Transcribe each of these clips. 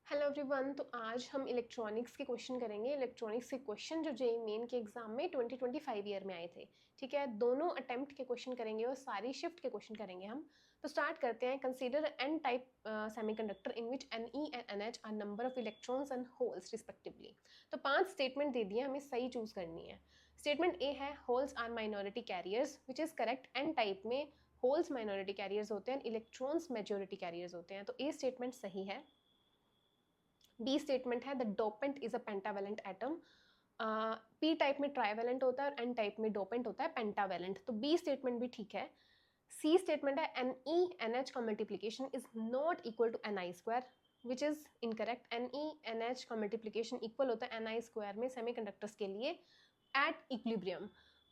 Hello everyone. तो आज हम इलेक्ट्रॉनिक्स के क्वेश्चन करेंगे। इलेक्ट्रॉनिक्स के क्वेश्चन जो जेईई मेन के एग्जाम में 2025 ईयर में आए थे। ठीक है, दोनों अटेम्प्ट के क्वेश्चन करेंगे और सारी शिफ्ट के क्वेश्चन करेंगे हम। तो स्टार्ट करते हैं। Consider N type semiconductor in which Ni and NH are number of electrons and holes respectively. तो 5 स्टेटमेंट दे दिए, हमें सही चूज करनी है। स्टेटमेंट ए है holes are minority carriers, which is correct. N type में होल्स माइनॉरिटी कैरियर्स होते हैं, इलेक्ट्रॉन्स मेजोरिटी कैरियर्स होते हैं, तो ए स्टेटमेंट सही है। बी स्टेटमेंट है the dopant is a pentavalent atom. P type में ट्राइवेलेंट होता है और एन टाइप में डोपेंट होता है पेंटावेलेंट, तो बी स्टेटमेंट भी ठीक है। सी स्टेटमेंट है NeNH का multiplication is not equal to Ni square, which is incorrect. NeNH का मल्टीप्लीकेशन इक्वल होता है Ni स्क्वायर में सेमीकंडक्टर्स के लिए एट इक्विलिब्रियम,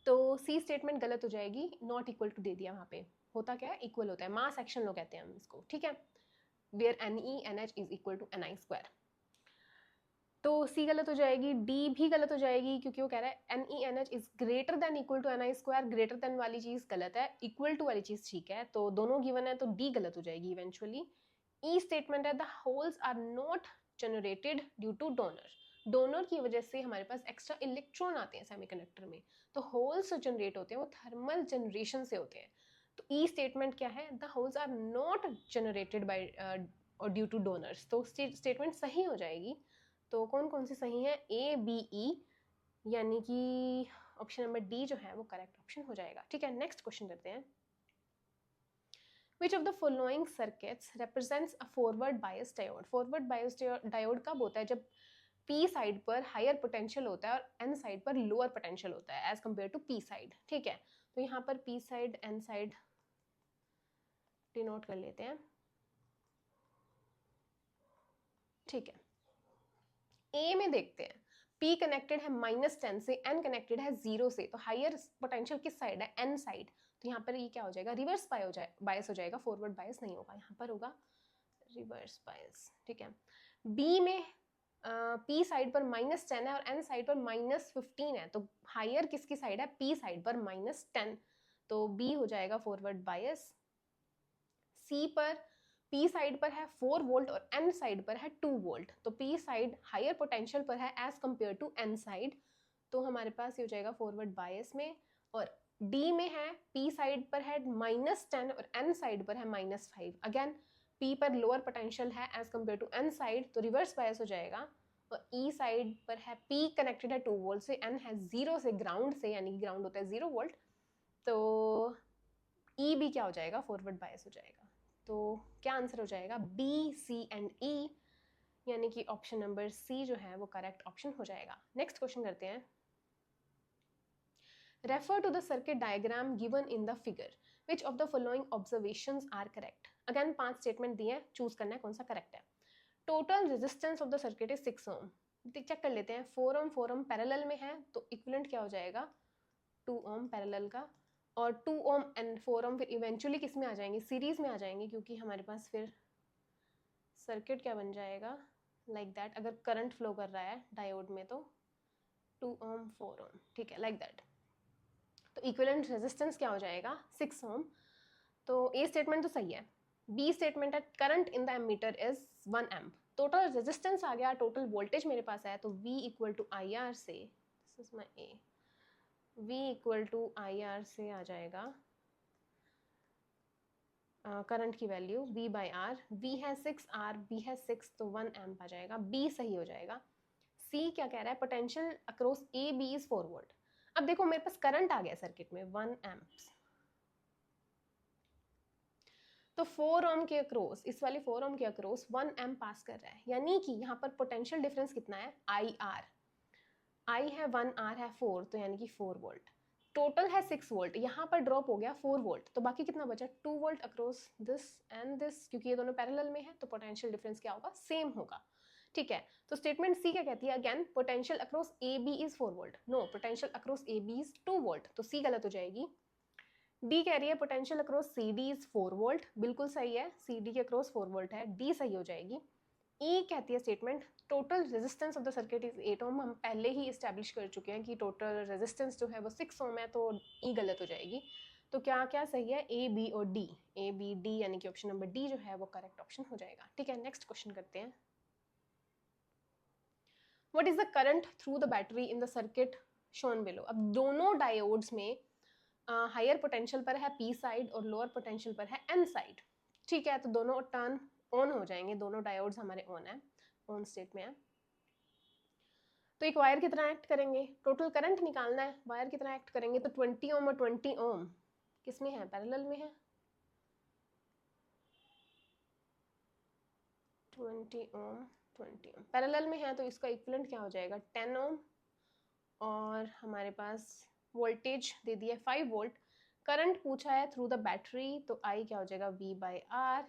तो सी स्टेटमेंट गलत हो जाएगी। नॉट इक्वल टू दे दिया, वहाँ पे होता क्या है, इक्वल होता है, मास एक्शन लो कहते हैं हम इसको। ठीक है, where NeNH is equal to Ni square, तो सी गलत हो जाएगी। डी भी गलत हो जाएगी क्योंकि वो कह रहा है NeNH is greater than equal to Ni square. Greater than वाली चीज गलत है, इक्वल टू वाली चीज ठीक है, तो दोनों गिवन है, तो डी गलत हो जाएगी इवेंचुअली। ई स्टेटमेंट है the holes are not generated due to donor. Donor की वजह से हमारे पास एक्स्ट्रा इलेक्ट्रॉन आते हैं सेमीकंडक्टर में, तो होल्स जो जनरेट होते हैं वो थर्मल जनरेशन से होते हैं। तो ई स्टेटमेंट क्या है, the holes are not generated by और ड्यू टू डोनर्स, तो स्टेटमेंट सही हो जाएगी। तो कौन कौन सी सही है, ए बी ई, यानी कि ऑप्शन नंबर डी जो है वो करेक्ट ऑप्शन हो जाएगा। ठीक है, नेक्स्ट क्वेश्चन करते हैं। Which of the following circuits represents a forward bias diode? Forward bias diode कब होता है, जब P साइड पर हायर पोटेंशियल होता है और N साइड पर लोअर पोटेंशियल होता है as compare to P side. ठीक है, तो यहाँ पर P side N side denote कर लेते हैं। ठीक है, ए में देखते हैं, P कनेक्टेड है -10 से, N कनेक्टेड है 0 से, तो हायर पोटेंशियल किस साइड है, N साइड। तो यहाँ पर ये क्या हो जाएगा, रिवर्स बायस हो जाएगा, फॉरवर्ड बायस नहीं होगा, यहाँ पर होगा रिवर्स बायस। ठीक है, बी में P साइड पर -10 है और N साइड पर -15 है, तो हायर किसकी साइड है, P साइड पर -10, तो B हो जाएगा फॉरवर्ड बायस। सी पर P साइड पर है 4 वोल्ट और N साइड पर है 2 वोल्ट, तो P साइड हायर पोटेंशियल पर है as compare to N side, तो हमारे पास ये हो जाएगा फॉरवर्ड बायस में। और D में है P साइड पर है -10 और N साइड पर है -5, अगेन P पर लोअर पोटेंशियल है as compare to N side, तो रिवर्स बायस हो जाएगा। और E साइड पर है P कनेक्टेड है 2 वोल्ट से, N है 0 से, ग्राउंड से, यानी कि ग्राउंड होता है 0 वोल्ट, तो E भी क्या हो जाएगा, फॉरवर्ड बायस हो जाएगा। तो क्या आंसर हो जाएगा, बी सी एंड ई, यानी कि ऑप्शन नंबर सी जो है वो करेक्ट ऑप्शन हो जाएगा। नेक्स्ट क्वेश्चन करते हैं। Refer to the circuit diagram given in the figure, which of the following observations are correct. Again 5 statement दिए हैं, चूज करना है कौन सा करेक्ट है। Total resistance of the circuit is 6 ohm. Check कर लेते हैं, 4 ओम 4 ओम पैरेलल में है, तो इक्विवेलेंट क्या हो जाएगा, 2 ओम पैरेलल का, और 2 ओम एंड 4 ओम फिर इवेंचुअली किस में आ जाएंगे, सीरीज में आ जाएंगे, क्योंकि हमारे पास फिर सर्किट क्या बन जाएगा, लाइक दैट। अगर करंट फ्लो कर रहा है डायोड में तो 2 ओम 4 ओम, ठीक है, लाइक दैट। तो इक्विवेलेंट रेजिस्टेंस क्या हो जाएगा, 6 ओम, तो ए स्टेटमेंट तो सही है। बी स्टेटमेंट है current in the ammeter is 1 amp. Total resistance आ गया, टोटल वोल्टेज मेरे पास है, तो V equal to I R से, this is my A, V equal to I R से आ जाएगा करंट की value V by R. V है 6, R B है 6, तो 1 एम्प आ जाएगा, B सही हो जाएगा। C क्या कह रहा है, potential across A B is 4 volt. अब देखो मेरे पास करंट आ गया सर्किट में 1 एम्प्स, तो 4 ओम के अक्रॉस, इस वाली 4 ओम के अक्रॉस 1 एम्प पास कर रहा है, यानी कि यहाँ पर पोटेंशियल डिफरेंस कितना है, IR। I है 1, R है 4, तो यानी कि 4 वोल्ट। टोटल है 6 वोल्ट, यहाँ पर ड्रॉप हो गया 4 वोल्ट, तो बाकी कितना बचा, 2 volt across this and this, क्योंकि ये दोनों पैरेलल में है, तो पोटेंशियल डिफरेंस क्या होगा, सेम होगा। ठीक है, तो स्टेटमेंट सी क्या कहती है, again potential across A B is 4 volt, no, potential across A B is 2 volt, तो सी गलत हो जाएगी। डी कह रही है potential across C D is 4 volt, बिल्कुल सही है, सी डी के अक्रॉस 4 वोल्ट है, डी सही हो जाएगी। ई कहती है statement total resistance of the circuit is 8 ohm, हम पहले ही इस्टेब्लिश कर चुके हैं कि टोटल रेजिस्टेंस जो है वो 6 ओम है, तो ई गलत हो जाएगी। तो क्या क्या सही है, ए बी और डी, ए बी डी, यानी कि ऑप्शन नंबर डी जो है वो करेक्ट ऑप्शन हो जाएगा। ठीक है, नेक्स्ट क्वेश्चन करते हैं। What is the current through the battery in the circuit shown below. अब दोनों डायोड्स में हायर पोटेंशियल पर है पी साइड और लोअर पोटेंशियल पर है एन साइड, ठीक है। तो दोनों टर्न ऑन हो जाएंगे, दोनों डायोड्स हमारे ऑन है, ऑन स्टेट में है। तो एक वायर कितना एक्ट करेंगे, टोटल करंट निकालना है, वायर कितना एक्ट करेंगे। तो 20 ओम और 20 ओम किस में है, पैरेलल में है। 20 ओम पैरेलल में है, तो इसका इक्विवेलेंट क्या हो जाएगा 10 ओम। और हमारे पास वोल्टेज दे दिया 5 वोल्ट, करंट पूछा है थ्रू द बैटरी, तो आई क्या हो जाएगा V/R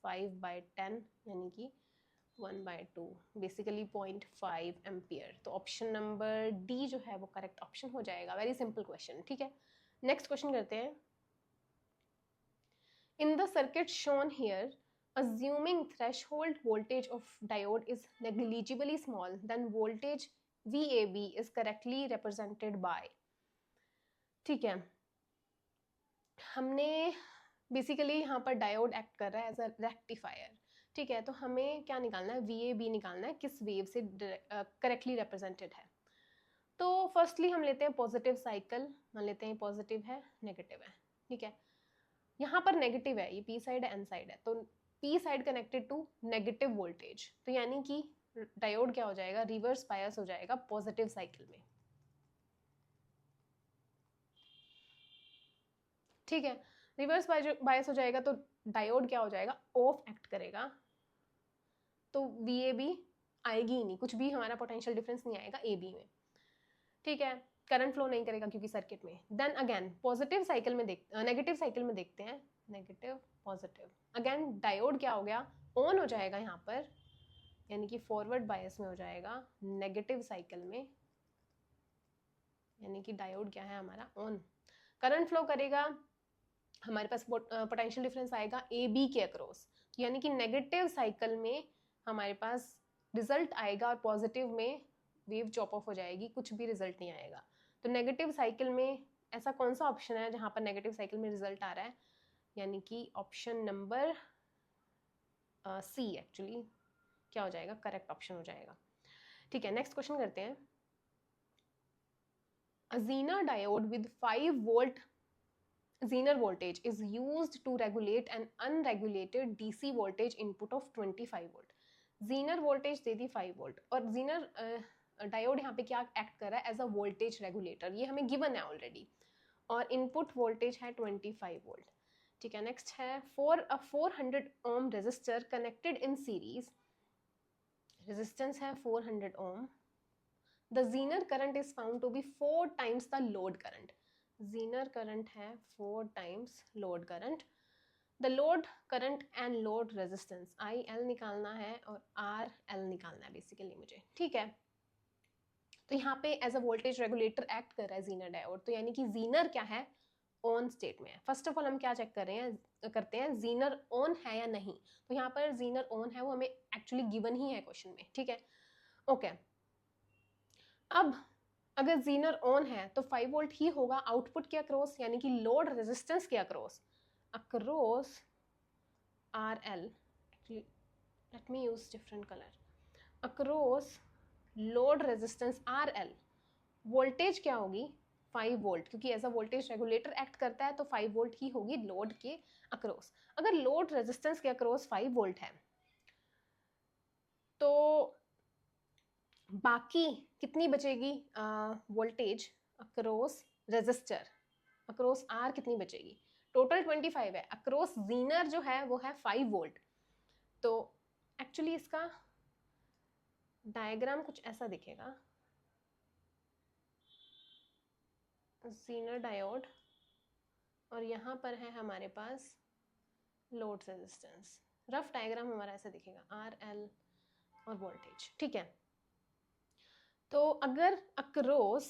5/10 यानी कि 1/2, बेसिकली 0.5 एम्पियर। तो ऑप्शन नंबर डी जो है वो करेक्ट ऑप्शन हो जाएगा। वेरी सिंपल क्वेश्चन, ठीक है। नेक्स्ट क्वेश्चन करते हैं। In the circuit shown here, assuming threshold voltage of diode is negligibly small, then voltage VAB is correctly represented by, ठीक है। हमने बेसिकली यहाँ पर डायोड एक्ट कर रहा है एज अ रेक्टिफायर, ठीक है। तो हमें क्या निकालना है, VAB निकालना है, किस वेव से करेक्टली रिप्रेजेंटेड है। तो फर्स्टली हम लेते हैं पॉजिटिव साइकिल, मान लेते हैं पॉजिटिव है नेगेटिव है, ठीक है। यहाँ पर नेगेटिव है, ये पी साइड है एन साइड है, तो P side connected to negative voltage, तो यानी कि डायोड क्या हो जाएगा, रिवर्स बायस हो जाएगा पॉजिटिव साइकिल में, ठीक है। रिवर्स बायस हो जाएगा तो डायोड क्या हो जाएगा, ऑफ एक्ट करेगा, तो VAB आएगी ही नहीं, कुछ भी हमारा पोटेंशियल डिफरेंस नहीं आएगा AB में, ठीक है। करंट फ्लो नहीं करेगा क्योंकि सर्किट में। देन अगेन पॉजिटिव साइकिल में नेगेटिव साइकिल में देखते हैं, नेगेटिव पॉजिटिव, अगेन डायोड क्या हो गया, ऑन हो जाएगा यहाँ पर, यानी कि फॉरवर्ड बायस में हो जाएगा नेगेटिव साइकिल में, यानी कि डायोड क्या है हमारा ऑन। करंट फ्लो करेगा, हमारे पास पोटेंशियल डिफरेंस आएगा AB के अक्रॉस, यानी कि नेगेटिव साइकिल में हमारे पास रिजल्ट आएगा और पॉजिटिव में वेव चॉप ऑफ हो जाएगी, कुछ भी रिजल्ट नहीं आएगा। तो नेगेटिव साइकिल में ऐसा कौन सा ऑप्शन है जहां पर नेगेटिव साइकिल में रिजल्ट आ रहा है, यानी कि ऑप्शन नंबर सी एक्चुअली क्या हो जाएगा, करेक्ट ऑप्शन हो जाएगा, ठीक है। नेक्स्ट क्वेश्चन करते हैं। A Zener diode with 5 volt Zener voltage is used to regulate an unregulated DC voltage input of 25 volt. Zener voltage they the 5 volt और Zener डायोड यहाँ पे क्या एक्ट कर रहा है, एज अ वोल्टेज रेगुलेटर, ये हमें गिवन है ऑलरेडी, और इनपुट वोल्टेज है 25 वोल्ट, ठीक है। नेक्स्ट है for a 400 ohm resistor connected in series, resistance है 400 ohm, the Zener current is found to be 4 times the load current. Zener current है 4 times load current, the load current and load resistance IL निकालना है और RL निकालना है basically मुझे, ठीक है। तो यहाँ पे as a voltage regulator act कर रहा है Zener डायोड, तो यानी कि Zener क्या है, ऑन स्टेट में है। फर्स्ट ऑफ ऑल हम क्या चेक कर रहे हैं, करते हैं Zener ऑन है या नहीं। तो यहाँ पर Zener ऑन है, वो हमें एक्चुअली गिवन ही है क्वेश्चन में, ठीक है, ओके। अब अगर Zener ऑन है तो 5 वोल्ट ही होगा आउटपुट के अक्रॉस, यानी कि लोड रेजिस्टेंस के across RL, let me use different colour, across load resistance RL, voltage क्या होगी 5 वोल्ट, क्योंकि as a voltage regulator act करता है तो 5 वोल्ट ही होगी लोड के अक्रॉस। अगर लोड रेजिस्टेंस के अक्रॉस 5 वोल्ट है तो बाकी कितनी बचेगी voltage across resistor, across R कितनी बचेगी, टोटल 25 है, अक्रॉस Zener जो है वो है 5 वोल्ट। तो एक्चुअली इसका डायग्राम कुछ ऐसा दिखेगा, Zener डायोड और यहाँ पर है हमारे पास लोड रेजिस्टेंस, रफ डायग्राम हमारा ऐसा दिखेगा RL और वोल्टेज, ठीक है। तो अगर अक्रॉस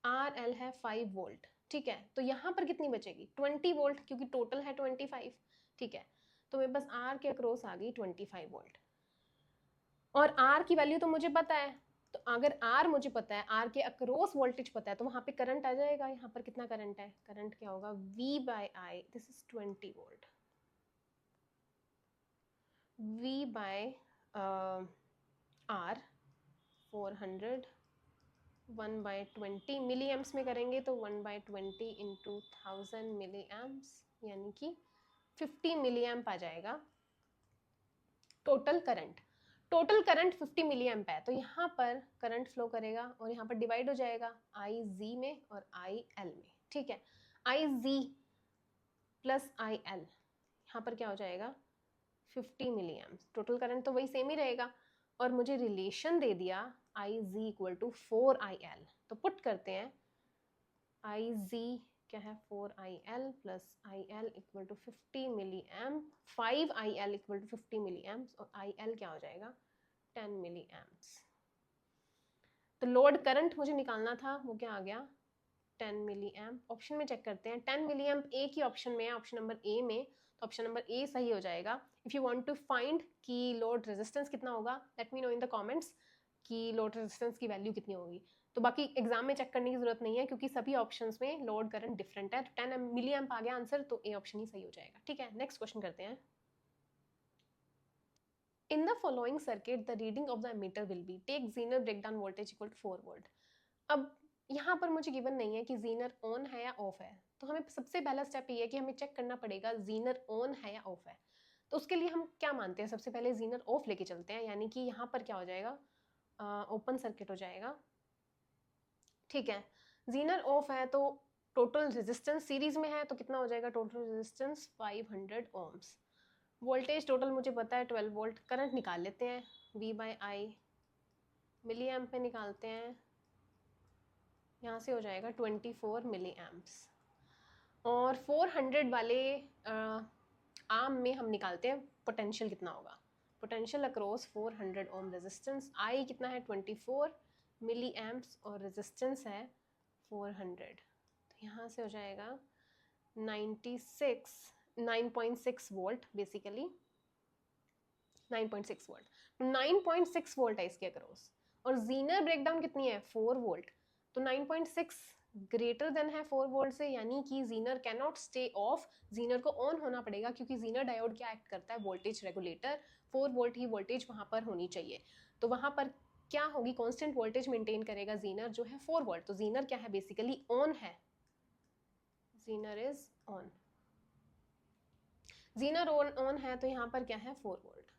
RL है 5 वोल्ट, ठीक है, तो यहाँ पर कितनी बचेगी 20 वोल्ट, क्योंकि टोटल है 25, ठीक है। तो मेरे पास R के अक्रॉस आ गई 25 वोल्ट, और R की वैल्यू तो मुझे पता है, तो अगर R मुझे पता है, R के अक्रॉस वोल्टेज पता है, तो वहां पे करंट आ जाएगा। यहाँ पर कितना करंट है, करंट क्या होगा V/I, this is 20 volt, V/R 400 1/20 milli amps में करेंगे तो 1/20 इंटू 1000 मिली एम्प्स यानी कि 50 मिली एम्प आ जाएगा total current. Total current 50 milli amp है, तो यहाँ पर करंट फ्लो करेगा और यहाँ पर डिवाइड हो जाएगा आई जी में और आई एल में। ठीक है, आई जी प्लस आई एल, यहाँ पर क्या हो जाएगा 50 मिली एम्प्स। टोटल करंट तो वही सेम ही रहेगा और मुझे रिलेशन दे दिया आई जी इक्वल टू 4IL, तो पुट करते हैं आई जी क्या है 4IL plus I L equal to 50 milli amp, 5IL equal to 50 milli amps और आई एल क्या हो जाएगा 10 मिली एम्प्स। तो लोड करंट मुझे निकालना था, वो क्या आ गया 10 मिली एम्प। ऑप्शन में चेक करते हैं, 10 मिली एम्प एक ही ऑप्शन में है, ऑप्शन नंबर ए में, तो ऑप्शन नंबर ए सही हो जाएगा। If you want to find कि लोड रेजिस्टेंस कितना होगा, let me know in the comments कि लोड रेजिस्टेंस की वैल्यू कितनी होगी। तो बाकी एग्जाम में चेक करने की जरूरत नहीं है क्योंकि सभी ऑप्शंस में लोड करंट डिफरेंट है। तो 10 मिली एम्प आ गया आंसर, तो ए ऑप्शन ही सही हो जाएगा। ठीक है, नेक्स्ट क्वेश्चन करते हैं। In the following circuit, the reading of the ammeter will be take Zener breakdown voltage equal to 4 volt। अब यहाँ पर मुझे गिवन नहीं है कि जीनर ऑन है या ऑफ है, तो हमें सबसे पहला स्टेप ये है कि हमें चेक करना पड़ेगा जीनर ऑन है या ऑफ है। तो उसके लिए हम क्या मानते हैं, सबसे पहले जीनर ऑफ लेके चलते हैं, यानी कि यहाँ पर क्या हो जाएगा ओपन सर्किट हो जाएगा। ठीक है, जीनर ऑफ है तो टोटल रेजिस्टेंस सीरीज में है तो कितना हो जाएगा total resistance 500 ohms। Voltage total मुझे पता है 12 वोल्ट। करंट निकाल लेते हैं V/I मिली एम्प में निकालते हैं, यहाँ से हो जाएगा 24 मिली एम्प्स। और 400 वाले आर्म में हम निकालते हैं पोटेंशियल कितना होगा। पोटेंशियल अक्रॉस 400 ओम रेजिस्टेंस, आई कितना है 24 मिली एम्प्स और रेजिस्टेंस है 400, तो यहाँ से हो जाएगा 9.6 वोल्ट, बेसिकली 9.6 वोल्ट। 9.6 वोल्ट है इसके अक्रॉस और जीनर ब्रेकडाउन कितनी है 4 वोल्ट, तो 9.6 ग्रेटर देन है 4 वोल्ट से, यानी कि Zener can not stay of, Zener को ऑन होना पड़ेगा क्योंकि जीनर डायोड क्या एक्ट करता है वोल्टेज रेगुलेटर। 4 वोल्ट ही वोल्टेज वहां पर होनी चाहिए, तो वहां पर क्या होगी कांस्टेंट वोल्टेज मेंटेन करेगा जीनर जो है 4 वोल्ट। तो जीनर क्या है बेसिकली ऑन है, Zener is on, Zener on है तो यहाँ पर क्या है 4 वोल्ट।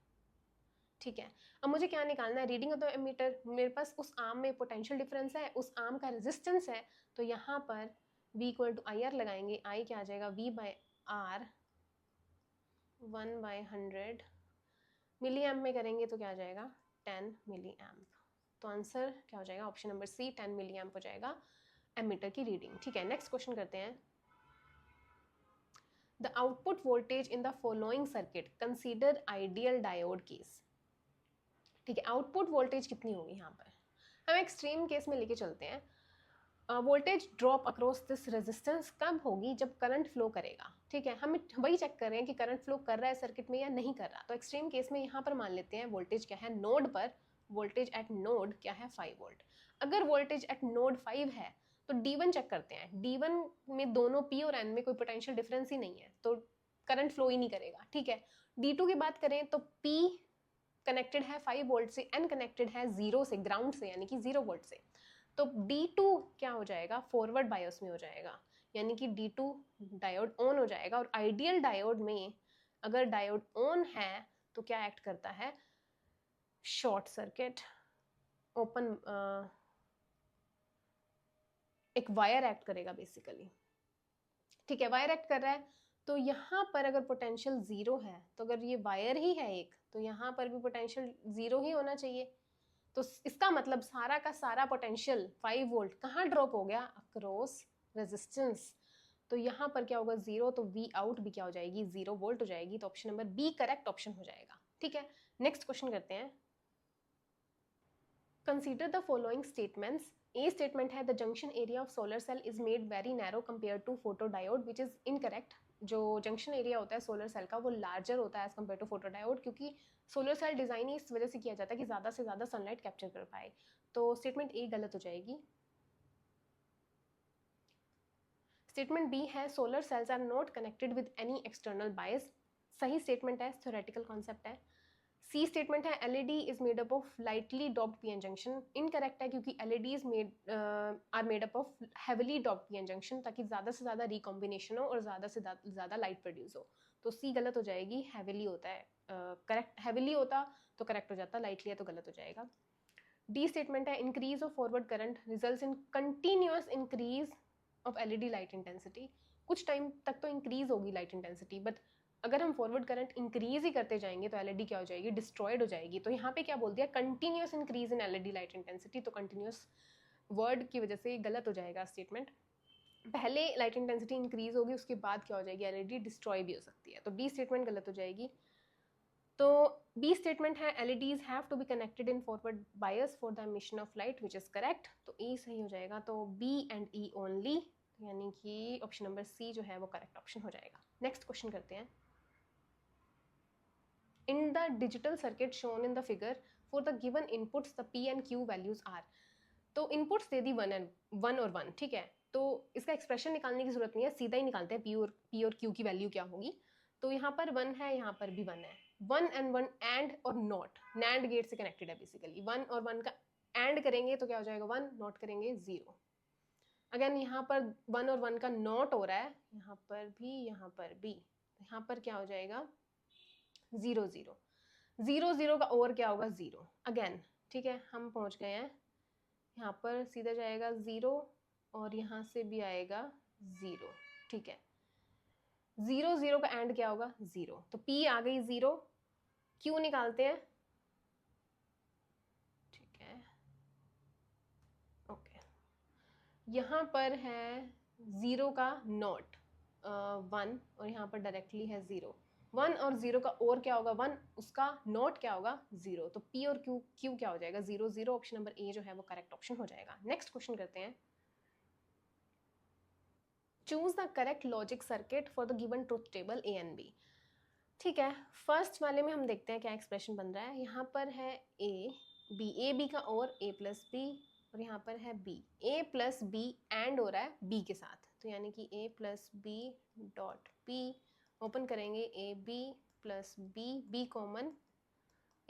ठीक है, अब मुझे क्या निकालना है रीडिंग ऑफ द एमीटर। मेरे पास उस आर्म में पोटेंशियल डिफरेंस है, उस आर्म का रेजिस्टेंस है, तो यहाँ पर V इक्वल टू IR लगाएंगे। I क्या आ जाएगा V/R 1/100 मिली एम्प में करेंगे तो क्या आ जाएगा 10 मिली एम्प। तो आंसर क्या हो जाएगा option number C 10 milli amp हो जाएगा एमीटर की रीडिंग। ठीक है, नेक्स्ट क्वेश्चन करते हैं। The output voltage in the following circuit consider ideal diode case. ठीक है, आउटपुट वोल्टेज कितनी होगी यहाँ पर, हम एक्सट्रीम केस में लेके चलते हैं। Voltage drop across this resistance कब होगी, जब करंट फ्लो करेगा। ठीक है, हम वही चेक कर रहे हैं कि करंट फ्लो कर रहा है सर्किट में या नहीं कर रहा। तो एक्सट्रीम केस में यहाँ पर मान लेते हैं वोल्टेज क्या है नोड पर, वोल्टेज एट नोड क्या है 5 वोल्ट। अगर वोल्टेज एट नोड 5 है तो D1 चेक करते हैं, D1 में दोनों P और N में कोई पोटेंशियल डिफरेंस ही नहीं है तो करंट फ्लो ही नहीं करेगा। ठीक है, D2 की बात करें तो P कनेक्टेड है 5 वोल्ट से, N कनेक्टेड है 0 से ग्राउंड से यानी कि 0 वोल्ट से, तो D2 क्या हो जाएगा फॉरवर्ड बायोस में हो जाएगा, यानी कि D2 डायोड ऑन हो जाएगा। और आइडियल डायोड में अगर डायोड ऑन है तो क्या एक्ट करता है शॉर्ट सर्किट, ओपन एक वायर एक्ट करेगा बेसिकली। ठीक है, वायर एक्ट कर रहा है तो यहाँ पर अगर पोटेंशियल 0 है तो अगर ये वायर ही है एक तो यहाँ पर भी पोटेंशियल 0 ही होना चाहिए। तो इसका मतलब सारा का सारा पोटेंशियल 5 वोल्ट कहाँ ड्रॉप हो गया अक्रॉस रेजिस्टेंस, तो यहाँ पर क्या होगा 0, तो V आउट भी क्या हो जाएगी 0 वोल्ट हो जाएगी। तो option number B correct option हो जाएगा। ठीक है, नेक्स्ट क्वेश्चन करते हैं। Consider the following statements. A statement है the junction area of solar cell is made very narrow compare to photo diode, which is incorrect. जो जंक्शन एरिया होता है सोलर सेल का वो लार्जर होता है as compare to photo diode, क्योंकि solar cell design ही इस वजह से किया जाता है कि ज़्यादा से ज़्यादा सनलाइट कैप्चर कर पाए। तो स्टेटमेंट ए गलत हो जाएगी। स्टेटमेंट बी है solar cells are not connected with any external bias, सही स्टेटमेंट है, थ्योरेटिकल कॉन्सेप्ट है। सी स्टेटमेंट है LED is made up of lightly doped PN junction, incorrect है क्योंकि LED is are made up of heavily doped PN junction, ताकि ज़्यादा से ज़्यादा रिकॉम्बिनेशन हो और ज़्यादा से ज़्यादा लाइट प्रोड्यूस हो। तो सी गलत हो जाएगी, हैविली होता है करेक्ट, हैविली होता तो करेक्ट हो जाता, लाइटली है तो गलत हो जाएगा। डी स्टेटमेंट है increase of forward current results in continuous increase of LED light intensity, कुछ टाइम तक तो इंक्रीज होगी लाइट इंटेंसिटी, बट अगर हम फॉरवर्ड करंट इंक्रीज ही करते जाएंगे तो एलईडी क्या हो जाएगी, डिस्ट्रॉयड हो जाएगी। तो यहाँ पे क्या बोल दिया, continuous increase in LED light intensity, तो कंटिन्यूअस वर्ड की वजह से गलत हो जाएगा स्टेटमेंट। पहले लाइट इंटेंसिटी इंक्रीज होगी, उसके बाद क्या हो जाएगी, एलईडी डिस्ट्रॉय भी हो सकती है, तो डी स्टेटमेंट गलत हो जाएगी। तो बी स्टेटमेंट है LEDs have to be connected in forward bias for the emission of light which is correct, तो ई सही हो जाएगा। तो बी एंड ई ओनली, यानी कि ऑप्शन नंबर सी जो है वो करेक्ट ऑप्शन हो जाएगा। नेक्स्ट क्वेश्चन करते हैं। In the digital circuit shown in the figure for the given inputs the P and Q values are, तो इनपुट्स दे दी वन और वन, ठीक है, तो इसका एक्सप्रेशन निकालने की जरूरत नहीं है, सीधा ही निकालते हैं पी और क्यू की वैल्यू क्या होगी। तो यहाँ पर वन है, यहाँ पर भी वन है, वन एंड वन एंड और नॉट, नैंड गेट से कनेक्टेड है बेसिकली, वन और वन का एंड करेंगे तो क्या हो जाएगा वन, नॉट करेंगे जीरो। अगेन यहाँ पर वन और वन का नॉट हो रहा है, यहाँ पर भी, यहाँ पर भी, यहाँ पर क्या हो जाएगा जीरो जीरो, जीरो जीरो का और क्या होगा जीरो अगेन, ठीक है, हम पहुंच गए हैं, यहाँ पर सीधा जाएगा जीरो और यहाँ से भी आएगा जीरो, ठीक है, जीरो जीरो का एंड क्या होगा जीरो, तो पी आ गई जीरो, क्यू निकालते हैं, ठीक है, ओके, यहाँ पर है जीरो का नॉट वन और यहाँ पर डायरेक्टली है जीरो, वन और जीरो का और क्या होगा वन, उसका नॉट क्या होगा जीरो, तो पी और क्यू, क्यू क्या हो जाएगा zero zero, option number A जो है वो करेक्ट ऑप्शन हो जाएगा। नेक्स्ट क्वेश्चन करते हैं। Choose the correct logic circuit for the given truth table A and B, ठीक है, फर्स्ट वाले में हम देखते हैं क्या एक्सप्रेशन बन रहा है। यहाँ पर है ए बी का और ए प्लस बी, और यहाँ पर है B, A plus B and हो रहा है बी के साथ, तो यानी कि A plus B dot B, open करेंगे A B plus B, B common,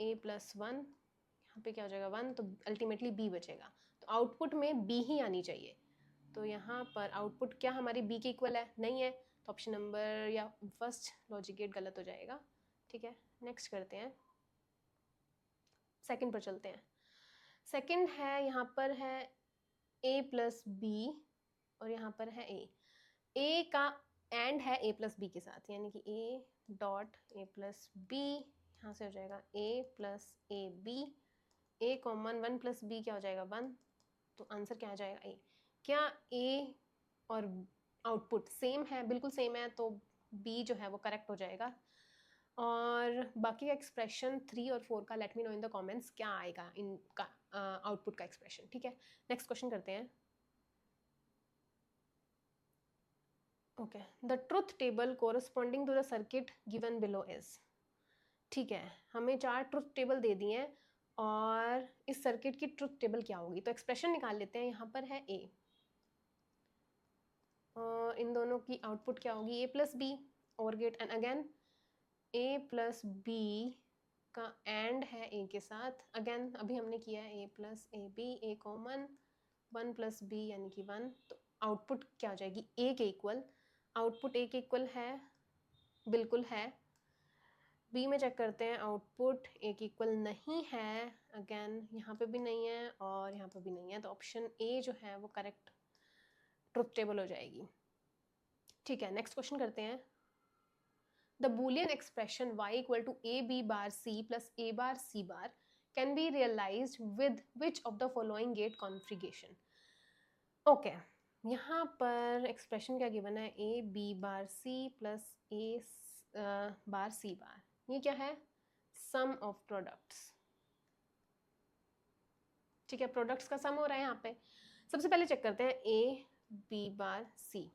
A plus one, यहाँ पे क्या हो जाएगा वन, तो अल्टीमेटली बी बचेगा, तो आउटपुट में बी ही आनी चाहिए, तो यहाँ पर आउटपुट क्या हमारी बी के इक्वल है, नहीं है, तो ऑप्शन नंबर या फर्स्ट लॉजिक गेट गलत हो जाएगा, ठीक है। नेक्स्ट करते हैं, सेकंड पर चलते हैं। सेकंड है, यहाँ पर है a प्लस बी और यहाँ पर है ए का एंड है a प्लस बी के साथ, यानी कि a dot A plus B, यहाँ से हो जाएगा a plus A B, A common, one plus B क्या हो जाएगा वन, तो आंसर क्या आ जाएगा ए। क्या a और आउटपुट सेम है, बिल्कुल सेम है, तो b जो है वो करेक्ट हो जाएगा। और बाकी एक्सप्रेशन 3 और 4 का late me know in the comments क्या आएगा इनका आउटपुट का एक्सप्रेशन, ठीक है। नेक्स्ट क्वेश्चन करते हैं। Okay, the truth table corresponding to the circuit given below is, ठीक है, हमें 4 ट्रुथ टेबल दे दिए हैं और इस सर्किट की ट्रुथ टेबल क्या होगी, तो एक्सप्रेशन निकाल लेते हैं। यहाँ पर है ए और इन दोनों की आउटपुट क्या होगी ए प्लस बी, और gate and again A plus B का एंड है ए के साथ, अगेन अभी हमने किया है A plus A B, A common, one plus B यानी कि वन, तो आउटपुट क्या हो जाएगी ए के इक्वल, आउटपुट ए के इक्वल है, बिल्कुल है। बी में चेक करते हैं, आउटपुट ए के इक्वल नहीं है, अगेन यहाँ पे भी नहीं है और यहाँ पे भी नहीं है, तो ऑप्शन ए जो है वो करेक्ट ट्रुथ टेबल हो जाएगी, ठीक है। नेक्स्ट क्वेश्चन करते हैं। The Boolean expression y equal to a b bar c plus a bar c bar can be realized with which of the following gate configuration? Okay, यहाँ पर expression क्या given है, a b bar c plus a bar c bar, ये क्या है, सम of products, ठीक है, products का सम हो रहा है यहाँ पे। सबसे पहले चेक करते हैं a b bar c,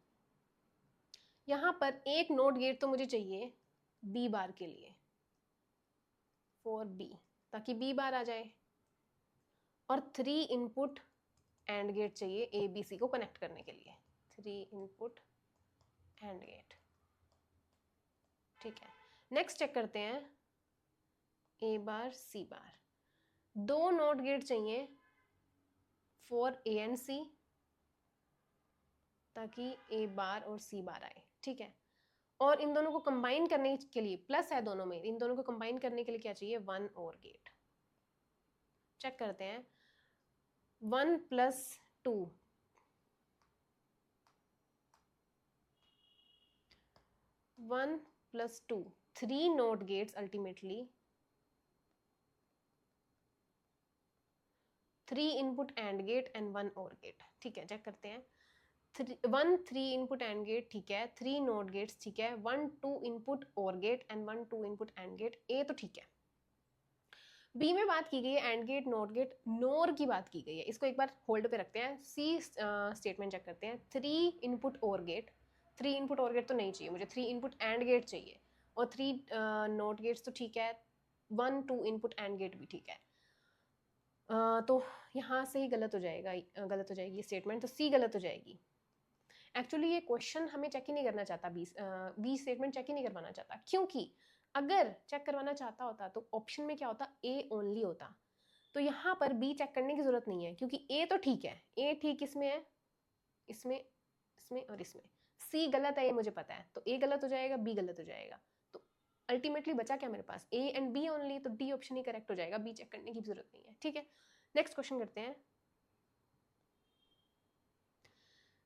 यहाँ पर एक नोट गेट तो मुझे चाहिए बी बार के लिए, फॉर बी, ताकि बी बार आ जाए, और 3 इनपुट एंड गेट चाहिए ए बी सी को कनेक्ट करने के लिए, 3 इनपुट एंड गेट, ठीक है। नेक्स्ट चेक करते हैं, ए बार सी बार, 2 नॉट गेट चाहिए फॉर ए एंड सी ताकि ए बार और सी बार आए, ठीक है। और इन दोनों को कंबाइन करने के लिए प्लस है दोनों में, इन दोनों को कंबाइन करने के लिए क्या चाहिए, 1 और गेट। चेक करते हैं, 1 plus 2, 1 plus 2, 3 not gates ultimately, 3 input and gate and 1 or gate, ठीक है। चेक करते हैं, 1 3 इनपुट एंड गेट, ठीक है, 3 नॉट गेट्स, ठीक है, 1 2 input or gate and 1 2 input and gate, A तो ठीक है। बी में बात की गई है and gate, not gate, nor की बात की गई है, इसको एक बार होल्ड पे रखते हैं। सी स्टेटमेंट चेक करते हैं, 3 input or gate, 3 input or gate तो नहीं चाहिए मुझे, 3 इनपुट एंड गेट चाहिए, और 3 नॉट गेट्स तो ठीक है, 1 2 इनपुट एंड गेट भी ठीक है। तो यहाँ से ही गलत हो जाएगा, गलत हो जाएगी स्टेटमेंट, तो सी गलत हो जाएगी। एक्चुअली ये क्वेश्चन हमें चेक ही नहीं करना चाहता, बी स्टेटमेंट चेक ही नहीं करवाना चाहता, क्योंकि अगर चेक करवाना चाहता होता तो ऑप्शन में क्या होता, ए ओनली होता। तो यहाँ पर बी चेक करने की जरूरत नहीं है, क्योंकि ए तो ठीक है, ए ठीक इसमें है, इसमें, इसमें और इसमें। सी गलत है ये मुझे पता है, तो ए गलत हो जाएगा, बी गलत हो जाएगा, तो अल्टीमेटली बचा क्या मेरे पास, ए एंड बी ओनली, तो डी ऑप्शन ही करेक्ट हो जाएगा, बी चेक करने की जरूरत नहीं है, ठीक है। नेक्स्ट क्वेश्चन करते हैं।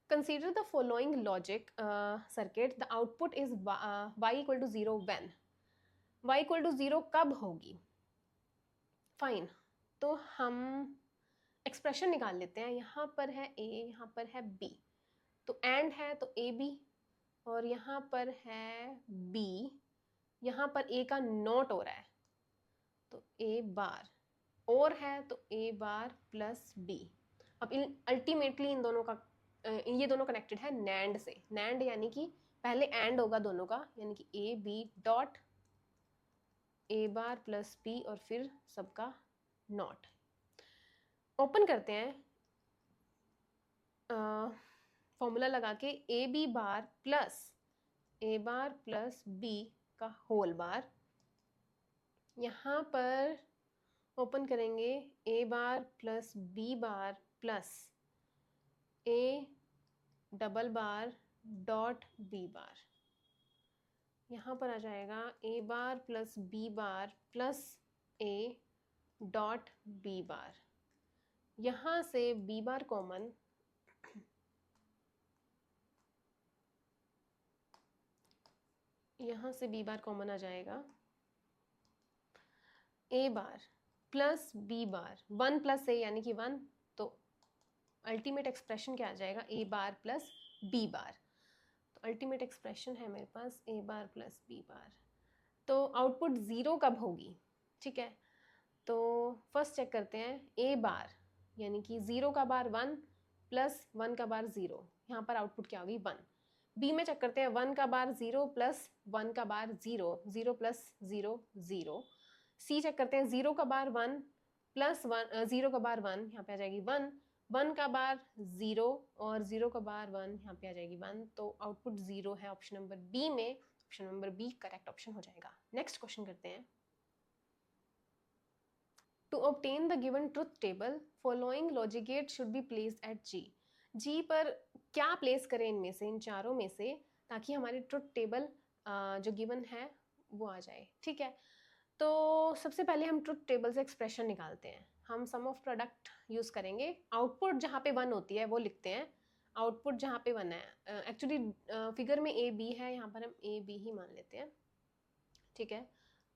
Consider the following logic circuit. The output is y equal to 0 when? y equal to 0 कब होगी? फाइन, तो हम एक्सप्रेशन निकाल लेते हैं। यहाँ पर है a, यहाँ पर है b, तो एंड है तो a b, और यहाँ पर है b, यहाँ पर a का नॉट हो रहा है तो a बार, और है तो a बार प्लस b। अब अल्टीमेटली इन दोनों का ये दोनों कनेक्टेड है नैंड से, नैंड यानी कि पहले एंड होगा दोनों का, यानी कि A B dot A bar plus B और फिर सबका नॉट। ओपन करते हैं फॉर्मूला लगा के, A B bar plus B का होल बार, यहाँ पर ओपन करेंगे A bar plus B bar plus A double bar dot B bar, यहाँ पर आ जाएगा A bar plus B bar plus A dot B bar, यहाँ से बी बार कॉमन, यहाँ से बी बार कॉमन आ जाएगा, A bar plus B bar, 1 plus ए यानी कि 1, तो अल्टीमेट एक्सप्रेशन क्या आ जाएगा, ए बार प्लस बी बार। तो अल्टीमेट एक्सप्रेशन है मेरे पास ए बार प्लस बी बार। तो आउटपुट 0 कब होगी, ठीक है। तो फर्स्ट चेक करते हैं, ए बार यानी कि 0 का बार 1 प्लस 1 का बार 0, यहाँ पर आउटपुट क्या होगी 1। बी में चेक करते हैं, 1 का बार 0 प्लस 1 का बार 0, 0 प्लस 0 0। सी चेक करते हैं, 0 का बार 1 प्लस 0 का बार 1, यहाँ पे आ जाएगी 1, 1 का बार 0 और 0 का बार 1, यहाँ पे आ जाएगी 1। तो आउटपुट 0 है ऑप्शन नंबर बी में, option number B correct option हो जाएगा। नेक्स्ट क्वेश्चन करते हैं। To obtain the given truth table, following logic gate should be placed at G. G पर क्या प्लेस करें इनमें से, इन चारों में से, ताकि हमारी ट्रुथ टेबल जो गिवन है वो आ जाए, ठीक है। तो सबसे पहले हम ट्रुथ टेबल से एक्सप्रेशन निकालते हैं। हम सम ऑफ प्रोडक्ट यूज़ करेंगे, आउटपुट जहाँ पे 1 होती है वो लिखते हैं, आउटपुट जहाँ पे 1 है। एक्चुअली फिगर में ए बी है, यहाँ पर हम ए बी ही मान लेते हैं, ठीक है,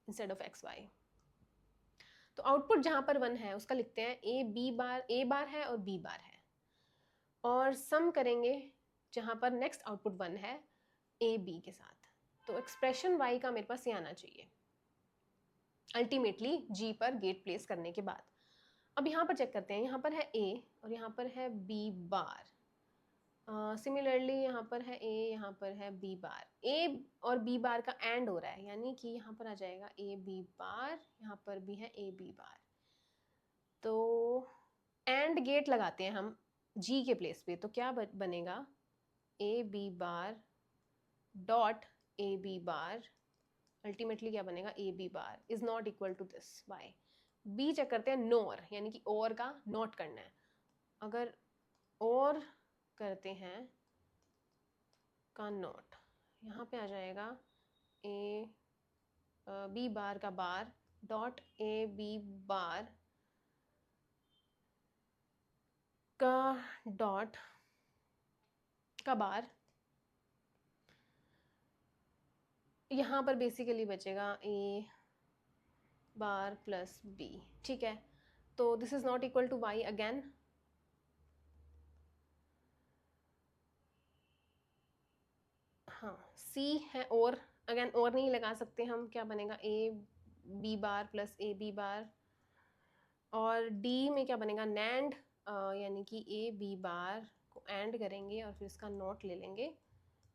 इंस्टेड ऑफ एक्स वाई। तो आउटपुट जहाँ पर 1 है उसका लिखते हैं ए बी बार, ए बार है और बी बार है, और सम करेंगे जहाँ पर नेक्स्ट आउटपुट 1 है ए बी के साथ। तो एक्सप्रेशन y का मेरे पास ये आना चाहिए अल्टीमेटली g पर गेट प्लेस करने के बाद। अब यहाँ पर चेक करते हैं, यहाँ पर है a और यहाँ पर है b बार, सिमिलरली यहाँ पर है a, यहाँ पर है b बार, a और b बार का एंड हो रहा है, यानी कि यहाँ पर आ जाएगा a b बार, यहाँ पर भी है a b बार। तो एंड गेट लगाते हैं हम g के प्लेस पे, तो क्या बनेगा a b bar dot a b bar ultimately क्या बनेगा, A B bar is not equal to this Y. B check करते हैं नोर, यानी कि और का नॉट करना है। अगर और करते हैं का नॉट, यहाँ पे आ जाएगा ए बी बार का bar dot A B bar का डॉट का बार, यहाँ पर बेसिकली बचेगा ए बार प्लस बी। ठीक है, तो this is not equal to Y again. हाँ, सी है और, अगेन और नहीं लगा सकते हम, क्या बनेगा A B bar plus A B bar. और डी में क्या बनेगा, नैंड, यानी कि ए बी बार को एंड करेंगे और फिर इसका नोट ले लेंगे,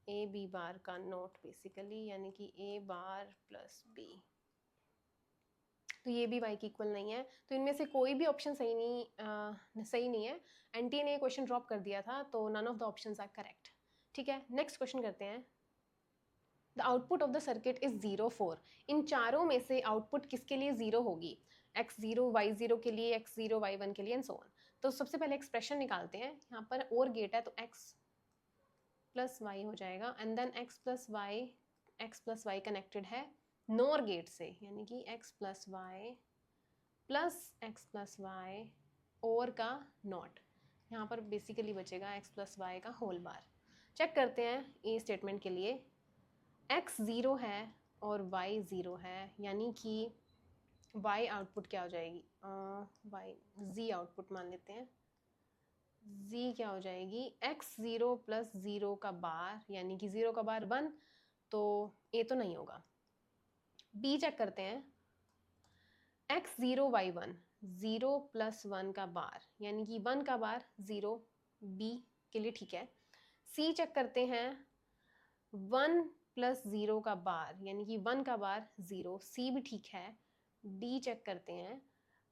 ए बी बार का नोट बेसिकली, यानी कि ए बार प्लस बी। तो ये भी वाई की इक्वल नहीं है, तो इनमें से कोई भी ऑप्शन सही नहीं है। एनटीए ने क्वेश्चन ड्रॉप कर दिया था, तो none of the options are correct. ठीक है, नेक्स्ट क्वेश्चन करते हैं। The output of the circuit is 0 4। इन चारों में से आउटपुट किसके लिए 0 होगी, x0 y0 के लिए, x0 y1 के लिए एंड सो ऑन। तो सबसे पहले एक्सप्रेशन निकालते हैं। यहाँ पर और गेट है तो x प्लस वाई हो जाएगा, and then x plus Y connected है नोर गेट से, यानी कि x प्लस वाई और का नॉट। यहाँ पर बेसिकली बचेगा x प्लस वाई का होल बार। चेक करते हैं ए स्टेटमेंट के लिए, x 0 है और y 0 है, यानी कि y आउटपुट क्या हो जाएगी, y z आउटपुट मान लेते हैं, z क्या हो जाएगी, x0 प्लस 0 का बार, यानी कि 0 का बार 1, तो a तो नहीं होगा। b चेक करते हैं, x0 y1, 0 प्लस 1 का बार, यानी कि 1 का बार 0, b के लिए ठीक है। c चेक करते हैं, 1 प्लस 0 का बार, यानी कि 1 का बार 0, c भी ठीक है। d चेक करते हैं,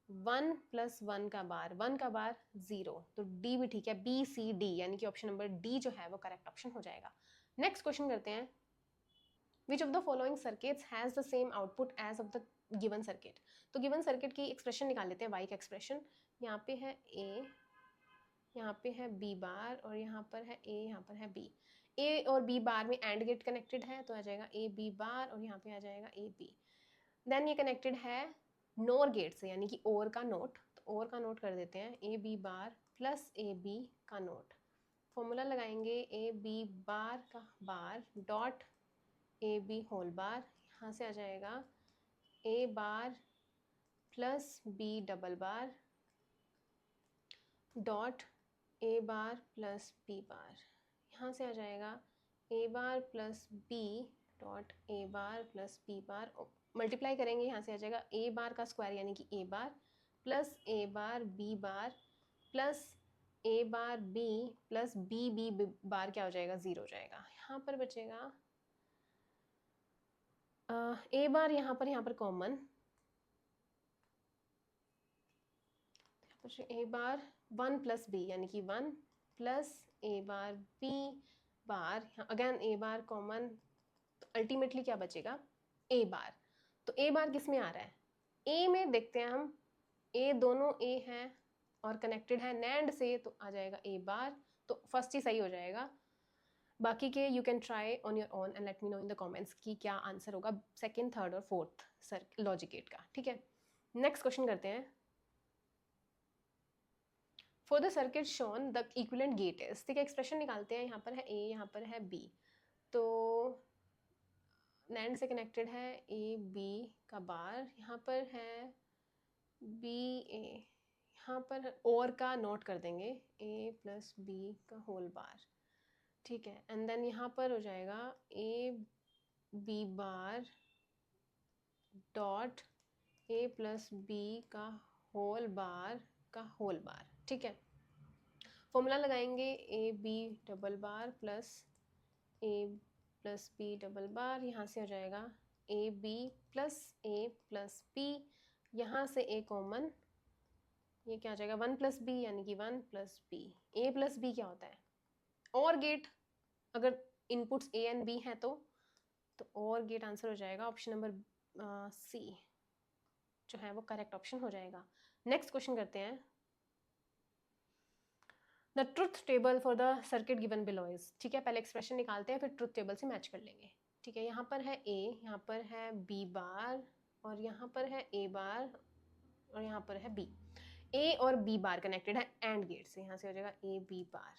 1 प्लस 1 का बार, 1 का बार 0, तो d भी ठीक है। b c d, यानी कि ऑप्शन नंबर d जो है वो करेक्ट ऑप्शन हो जाएगा। नेक्स्ट क्वेश्चन करते हैं, which of the following circuits has the same output as of the given circuit. तो गिवन सर्किट की एक्सप्रेशन निकाल लेते हैं, y का एक्सप्रेशन। यहाँ पे है a, यहाँ पे है b बार, और यहाँ पर है a, यहाँ पर है b। a और b बार में एंड गेट कनेक्टेड है, तो आ जाएगा a b बार, और यहाँ पे आ जाएगा a b। देन ये कनेक्टेड है नोर गेट से, यानी कि और का नोट, तो और का नोट कर देते हैं, A B bar plus A B का नोट। फॉर्मूला लगाएंगे, ए बी बार का bar dot A B whole bar, यहाँ से आ जाएगा A bar plus B double bar dot A bar plus B bar, यहाँ से आ जाएगा A bar plus B dot A bar plus B bar. Multiply करेंगे, यहाँ से आ जाएगा ए बार का स्क्वायर, यानी कि A bar plus A bar B bar plus A bar B plus B B bar क्या हो जाएगा, 0 हो जाएगा। यहाँ पर बचेगा ए बार, यहाँ पर कॉमन, ए बार 1 प्लस बी, यानी कि 1 plus A bar B bar, again A bar common, तो अल्टीमेटली क्या बचेगा, ए बार। तो ए बार किस में आ रहा है, ए में देखते हैं हम, ए दोनों ए हैं और कनेक्टेड है नैंड से, तो आ जाएगा ए बार, तो फर्स्ट ही सही हो जाएगा। बाकी के you can try on your own and let me know in the comments कि क्या आंसर होगा सेकंड, थर्ड और फोर्थ लॉजिक गेट का। ठीक है, नेक्स्ट क्वेश्चन करते हैं। For the circuit shown the equivalent gate is, ठीक है, एक्सप्रेशन निकालते हैं। यहाँ पर है ए, यहाँ पर है बी, तो नैंड से कनेक्टेड है ए बी का बार, यहाँ पर है बी ए, यहाँ पर और का नोट कर देंगे, ए प्लस बी का होल बार। ठीक है, एंड देन यहाँ पर हो जाएगा A B bar dot A plus B का होल बार। ठीक है, फॉर्मूला लगाएंगे, A B double bar plus A plus B double bar, यहाँ से हो जाएगा ए प्लस बी, यहाँ से ए कॉमन, ये क्या आ जाएगा 1 प्लस बी, यानी कि 1 plus B. A plus B क्या होता है, और गेट, अगर इनपुट्स ए एंड बी हैं तो तो और गेट आंसर हो जाएगा ऑप्शन नंबर सी जो है वो करेक्ट ऑप्शन हो जाएगा। नेक्स्ट क्वेश्चन करते हैं। The truth table for the circuit given below is, ठीक है, पहले एक्सप्रेशन निकालते हैं फिर ट्रुथ टेबल से मैच कर लेंगे। ठीक है, यहाँ पर है ए, यहाँ पर है बी बार, और यहाँ पर है ए बार, और यहाँ पर है बी। ए और बी बार कनेक्टेड है एंड गेट से, यहाँ से हो जाएगा ए बी बार,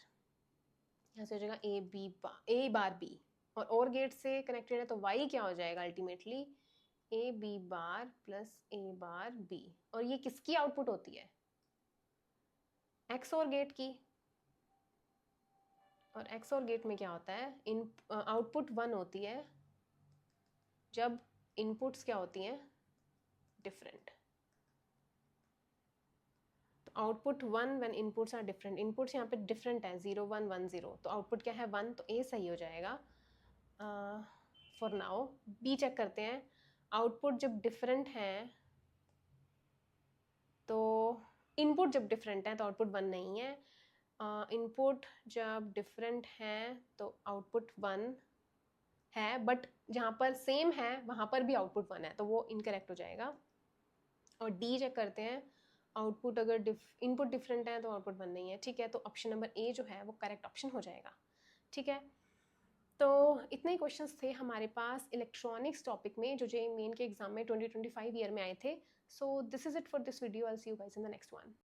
यहाँ से हो जाएगा A B bar, A bar B, और गेट से कनेक्टेड है तो वाई क्या हो जाएगा ultimately A B bar plus A bar B. और ये किसकी आउटपुट होती है? एक्स और गेट की। और एक्स और गेट में क्या होता है? इन आउटपुट 1 होती है जब इनपुट्स क्या होती हैं? डिफरेंट। तो output 1 when inputs are different, inputs यहाँ पे डिफरेंट है 0 1 1 0, तो आउटपुट क्या है 1, तो ए सही हो जाएगा फॉर नाउ। बी चेक करते हैं। आउटपुट जब डिफरेंट है तो इनपुट जब डिफरेंट है तो आउटपुट 1 नहीं है, इनपुट जब डिफरेंट है तो आउटपुट 1 है, बट जहाँ पर सेम है वहाँ पर भी आउटपुट 1 है, तो वो इनकरेक्ट हो जाएगा। और डी चेक करते हैं। आउटपुट अगर इनपुट डिफरेंट है तो आउटपुट 1 नहीं है, ठीक है, तो ऑप्शन नंबर ए जो है वो करेक्ट ऑप्शन हो जाएगा। ठीक है, तो इतने ही क्वेश्चंस थे हमारे पास इलेक्ट्रॉनिक्स टॉपिक में जो जे मेन के एग्जाम में 2025 ईयर में आए थे। So this is it for this video. I see you guys in the next one.